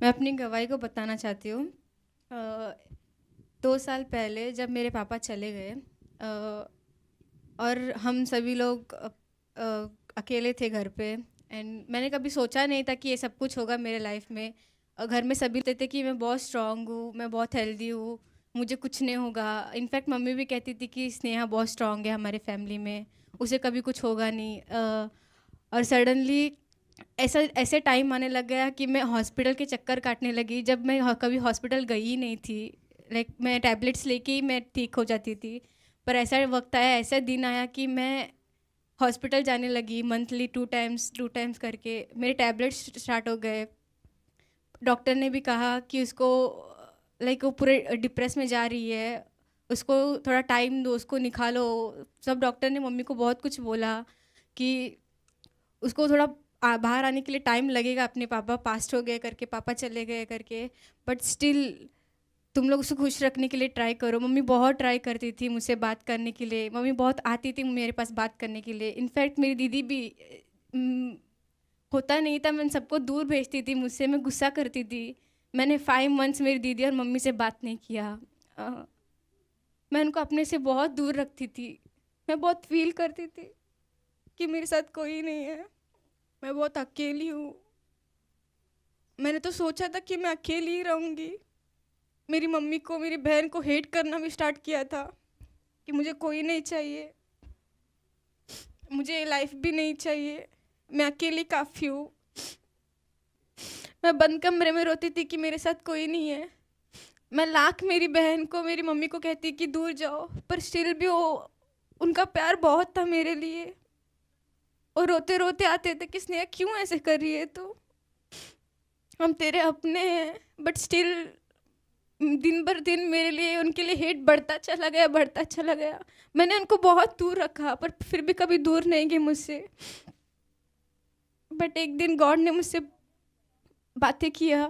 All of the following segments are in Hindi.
मैं अपनी गवाही को बताना चाहती हूँ। 2 साल पहले जब मेरे पापा चले गए, और हम सभी लोग अकेले थे घर पे। एंड मैंने कभी सोचा नहीं था कि ये सब कुछ होगा मेरे लाइफ में। घर में सभी कहते थे कि मैं बहुत स्ट्रांग हूँ, मैं बहुत हेल्दी हूँ, मुझे कुछ नहीं होगा। इनफैक्ट मम्मी भी कहती थी कि स्नेहा बहुत स्ट्रांग है हमारे फैमिली में, उसे कभी कुछ होगा नहीं। और सडनली ऐसा ऐसे टाइम आने लग गया कि मैं हॉस्पिटल के चक्कर काटने लगी, जब मैं कभी हॉस्पिटल गई ही नहीं थी। लाइक मैं टैबलेट्स लेके ही मैं ठीक हो जाती थी। पर ऐसा वक्त आया, ऐसा दिन आया कि मैं हॉस्पिटल जाने लगी मंथली 2 टाइम्स करके। मेरे टैबलेट्स स्टार्ट हो गए। डॉक्टर ने भी कहा कि उसको लाइक वो पूरे डिप्रेस में जा रही है, उसको थोड़ा टाइम दो, उसको निकालो। सब डॉक्टर ने मम्मी को बहुत कुछ बोला कि उसको थोड़ा बाहर आने के लिए टाइम लगेगा, अपने पापा पास्ट हो गए करके, पापा चले गए करके। बट स्टिल तुम लोग उसको खुश रखने के लिए ट्राई करो। मम्मी बहुत ट्राई करती थी मुझसे बात करने के लिए, मम्मी बहुत आती थी मेरे पास बात करने के लिए। इनफैक्ट मेरी दीदी भी उम, होता नहीं था, मैं सबको दूर भेजती थी मुझसे, मैं गुस्सा करती थी। मैंने 5 मंथ्स मेरी दीदी और मम्मी से बात नहीं किया। अ, मैं उनको अपने से बहुत दूर रखती थी। मैं बहुत फील करती थी कि मेरे साथ कोई नहीं है, मैं बहुत अकेली हूँ। मैंने तो सोचा था कि मैं अकेली ही रहूँगी। मेरी मम्मी को, मेरी बहन को हेट करना भी स्टार्ट किया था कि मुझे कोई नहीं चाहिए, मुझे लाइफ भी नहीं चाहिए, मैं अकेली काफ़ी हूँ। मैं बंद कमरे में रोती थी कि मेरे साथ कोई नहीं है। मैं लाख मेरी बहन को, मेरी मम्मी को कहती कि दूर जाओ, पर स्टिल भी वो, उनका प्यार बहुत था मेरे लिए। और रोते रोते आते थे कि स्नेहा क्यों ऐसे कर रही है तू, हम तेरे अपने हैं। बट स्टिल दिन भर दिन मेरे लिए, उनके लिए हेट बढ़ता चला गया, बढ़ता चला गया। मैंने उनको बहुत दूर रखा, पर फिर भी कभी दूर नहीं गए मुझसे। बट एक दिन गॉड ने मुझसे बातें किया।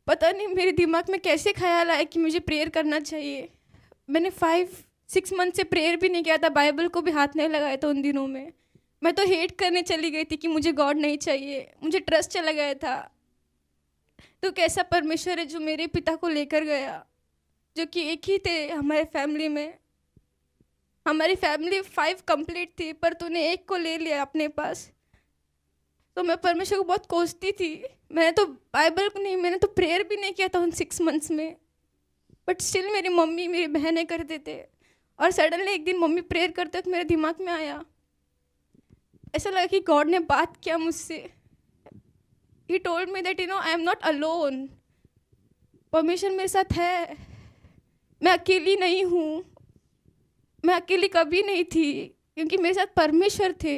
पता नहीं मेरे दिमाग में कैसे ख्याल आया कि मुझे प्रेयर करना चाहिए। मैंने 5-6 मंथ से प्रेयर भी नहीं किया था, बाइबल को भी हाथ नहीं लगाया था उन दिनों में। मैं तो हेट करने चली गई थी कि मुझे गॉड नहीं चाहिए, मुझे ट्रस्ट चला गया था। तो कैसा परमेश्वर है जो मेरे पिता को लेकर गया, जो कि एक ही थे हमारे फैमिली में। हमारी फैमिली 5 कंप्लीट थी, पर तूने एक को ले लिया अपने पास। तो मैं परमेश्वर को बहुत कोसती थी। मैंने तो बाइबल को नहीं, मैंने तो प्रेयर भी नहीं किया था उन 6 मंथ्स में। बट स्टिल मेरी मम्मी, मेरी बहनें करते थे। और सडनली एक दिन मम्मी प्रेयर करते वक्त मेरे दिमाग में आया, ऐसा लगा कि गॉड ने बात किया मुझसे। He told me that I am not alone. परमेश्वर मेरे साथ है, मैं अकेली नहीं हूँ। मैं अकेली कभी नहीं थी, क्योंकि मेरे साथ परमेश्वर थे,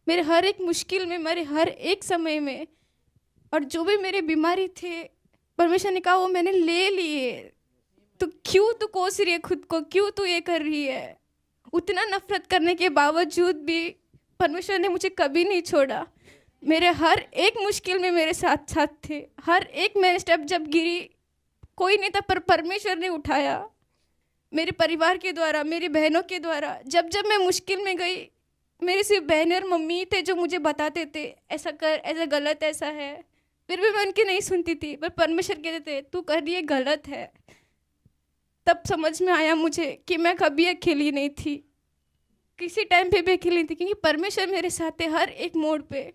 मेरे हर एक मुश्किल में, मेरे हर एक समय में। और जो भी मेरे बीमारी थे, परमेश्वर ने कहा वो मैंने ले लिए। तो क्यों तू कोस रही है खुद को, क्यों तू ये कर रही है? उतना नफरत करने के बावजूद भी परमेश्वर ने मुझे कभी नहीं छोड़ा। मेरे हर एक मुश्किल में मेरे साथ साथ थे। हर एक मेरे स्टेप जब गिरी, कोई नहीं था, पर परमेश्वर ने उठाया। मेरे परिवार के द्वारा, मेरी बहनों के द्वारा, जब जब मैं मुश्किल में गई, मेरी सिर्फ बहन और मम्मी थे जो मुझे बताते थे ऐसा कर, ऐसा गलत, ऐसा है। फिर भी मैं उनकी नहीं सुनती थी, पर परमेश्वर कहते थे तू कर रही है गलत है। तब समझ में आया मुझे कि मैं कभी अकेली नहीं थी, किसी टाइम पे भी अकेली नहीं थी, क्योंकि परमेश्वर मेरे साथ है हर एक मोड़ पे,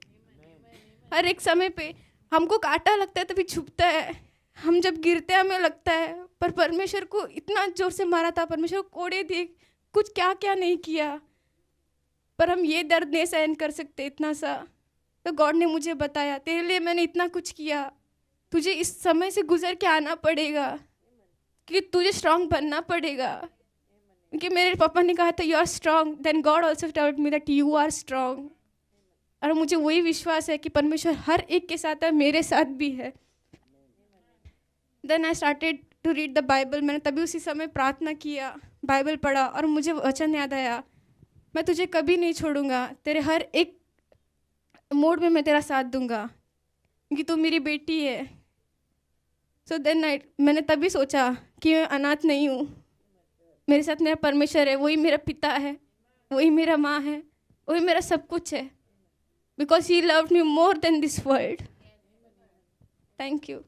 हर एक समय पे। हमको कांटा लगता है तभी छुपता है, हम जब गिरते हैं हमें लगता है, पर परमेश्वर को इतना जोर से मारा था, परमेश्वर को कोड़े दिए, कुछ क्या क्या नहीं किया, पर हम ये दर्द नहीं सहन कर सकते इतना सा। तो गॉड ने मुझे बताया तेरे लिए मैंने इतना कुछ किया, तुझे इस समय से गुजर के आना पड़ेगा, कि तुझे स्ट्रांग बनना पड़ेगा। क्योंकि मेरे पापा ने कहा था you are strong, then God also told me that you are strong. और मुझे वही विश्वास है कि परमेश्वर हर एक के साथ है, मेरे साथ भी है। Then I started to read the Bible. मैंने तभी उसी समय प्रार्थना किया, बाइबल पढ़ा, और मुझे वचन याद आया, मैं तुझे कभी नहीं छोड़ूंगा, तेरे हर एक मोड़ में मैं तेरा साथ दूंगा, क्योंकि तू मेरी बेटी है। सो देन मैंने तभी सोचा कि मैं अनाथ नहीं हूँ, मेरे साथ मेरा परमेश्वर है, वही मेरा पिता है, वही मेरा माँ है, वही मेरा सब कुछ है। Because he loved me more than this world. Thank you.